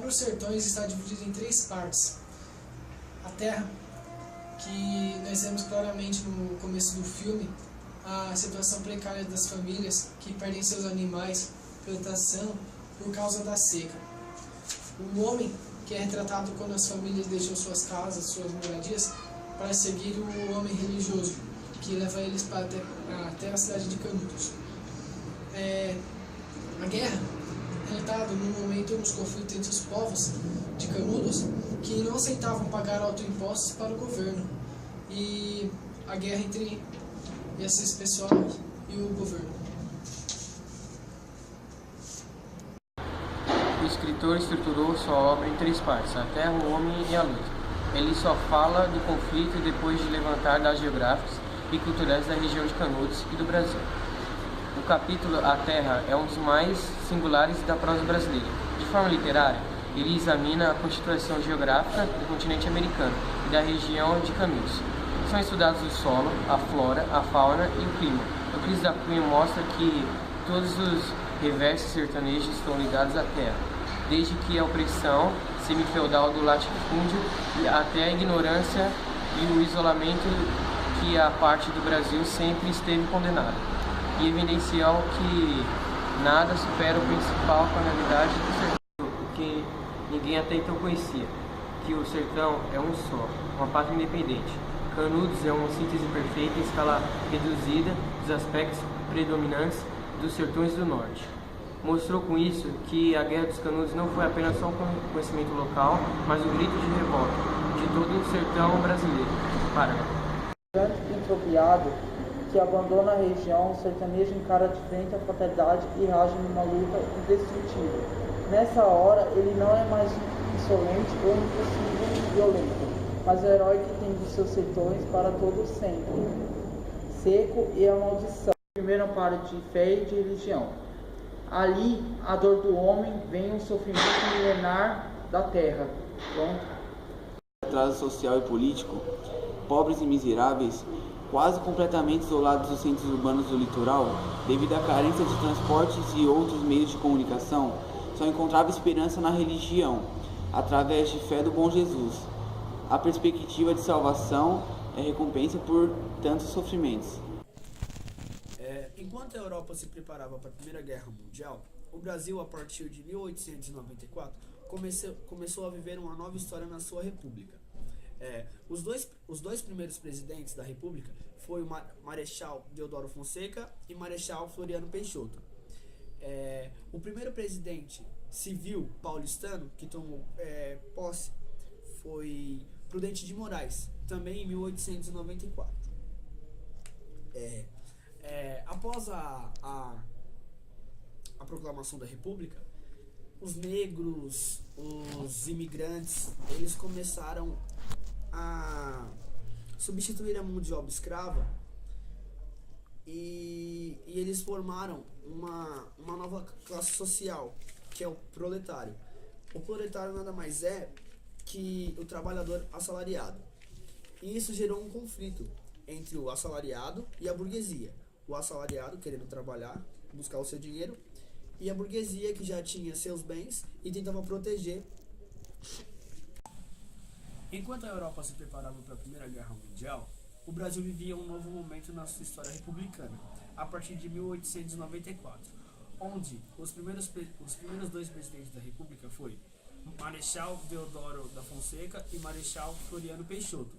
próprio Sertões está dividido em 3 partes. A terra, que nós vemos claramente no começo do filme, a situação precária das famílias que perdem seus animais, plantação, por causa da seca. O homem, que é retratado quando as famílias deixam suas casas, suas moradias, para seguir o homem religioso, que leva eles para até a cidade de Canudos. A guerra é retratada no momento dos conflitos entre os povos de Canudos, que não aceitavam pagar autoimpostos para o governo, e a guerra entre esses pessoal e o governo. O escritor estruturou sua obra em 3 partes, a terra, o homem e a luz. Ele só fala do conflito depois de levantar dados geográficos e culturais da região de Canudos e do Brasil. O capítulo A Terra é um dos mais singulares da prosa brasileira. De forma literária, ele examina a constituição geográfica do continente americano e da região de Canudos. São estudados o solo, a flora, a fauna e o clima. Euclides da Cunha mostra que todos os reversos sertanejos estão ligados à terra, desde que a opressão semifeudal do latifúndio até a ignorância e o isolamento que a parte do Brasil sempre esteve condenada, e evidenciou que nada supera o principal qualidade do sertão, o que ninguém até então conhecia, que o sertão é um só, uma pátria independente. Canudos é uma síntese perfeita em escala reduzida dos aspectos predominantes dos sertões do norte. Mostrou com isso que a Guerra dos Canudos não foi apenas só um conhecimento local, mas um grito de revolta de todo o sertão brasileiro. Paraná. Entropiado que abandona a região, o sertanejo encara de frente a fatalidade e rage numa luta indestrutível. Nessa hora, ele não é mais insolente ou impossível violento, mas o herói que tem de seus sertões para todo sempre, seco e a maldição. Primeiro amparo de fé e de religião. Ali, a dor do homem vem um sofrimento milenar da terra. Pronto. Atraso social e político, pobres e miseráveis, quase completamente isolados dos centros urbanos do litoral, devido à carência de transportes e outros meios de comunicação, só encontrava esperança na religião, através de fé do bom Jesus. A perspectiva de salvação é recompensa por tantos sofrimentos. Enquanto a Europa se preparava para a Primeira Guerra Mundial, o Brasil, a partir de 1894, começou a viver uma nova história na sua república. Os dois primeiros presidentes da república foi o Marechal Deodoro Fonseca e Marechal Floriano Peixoto. O primeiro presidente civil paulistano que tomou posse foi Prudente de Moraes, também em 1894. Após a proclamação da República, os negros, os imigrantes, eles começaram a substituir a mão de obra escrava e eles formaram uma nova classe social, que é o proletário. O proletário nada mais é que o trabalhador assalariado. E isso gerou um conflito entre o assalariado e a burguesia. O assalariado querendo trabalhar, buscar o seu dinheiro, e a burguesia que já tinha seus bens e tentava proteger. Enquanto a Europa se preparava para a Primeira Guerra Mundial, o Brasil vivia um novo momento na sua história republicana, a partir de 1894, onde os primeiros 2 presidentes da República foi Marechal Deodoro da Fonseca e Marechal Floriano Peixoto.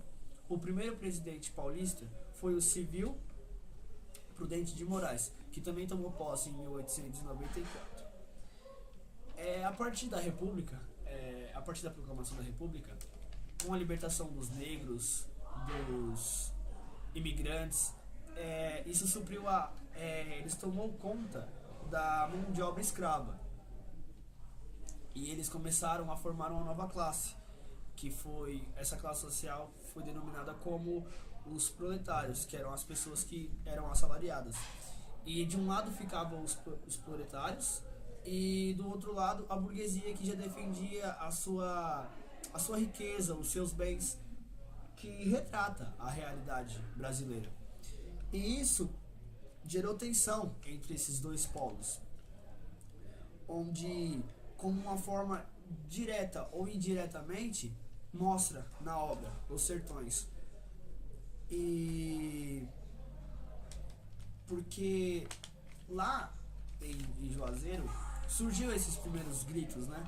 O primeiro presidente paulista foi o civil Prudente de Moraes, que também tomou posse em 1894. A partir da República, a partir da proclamação da República, com a libertação dos negros, dos imigrantes, isso supriu eles tomou conta da mão de obra escrava. E eles começaram a formar uma nova classe, que essa classe social foi denominada como os proletários, que eram as pessoas que eram assalariadas. E de um lado ficavam os proletários e do outro lado a burguesia, que já defendia a sua riqueza, os seus bens, que retrata a realidade brasileira. E isso gerou tensão entre esses dois polos, onde, como uma forma direta ou indiretamente, mostra na obra Os Sertões. E porque lá em Juazeiro surgiu esses primeiros gritos, né?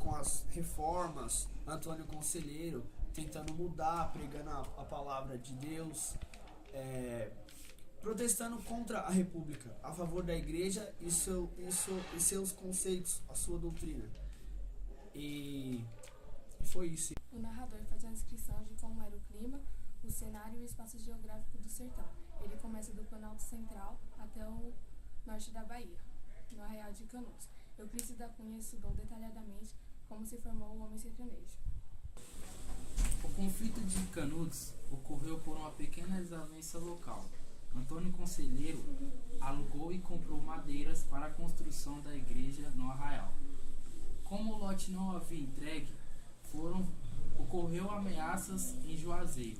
Com as reformas, Antônio Conselheiro tentando mudar, pregando a palavra de Deus, protestando contra a República, a favor da igreja e seus conceitos, a sua doutrina. E foi isso. O narrador faz a descrição de como era o clima, o cenário e o espaço geográfico do sertão. Ele começa do Planalto Central até o norte da Bahia, no Arraial de Canudos. Euclides da Cunha estudou detalhadamente como se formou o homem sertanejo. O conflito de Canudos ocorreu por uma pequena desavença local. Antônio Conselheiro alugou e comprou madeiras para a construção da igreja no Arraial. Como o lote não havia entregue, ocorreu ameaças em Juazeiro.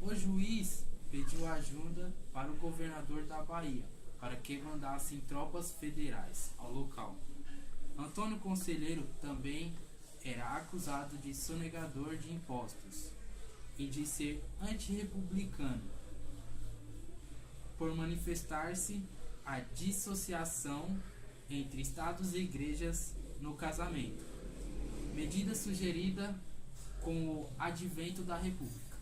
O juiz pediu ajuda para o governador da Bahia, para que mandassem tropas federais ao local. Antônio Conselheiro também era acusado de sonegador de impostos e de ser antirrepublicano, por manifestar-se a dissociação entre estados e igrejas no casamento, medida sugerida com o advento da República.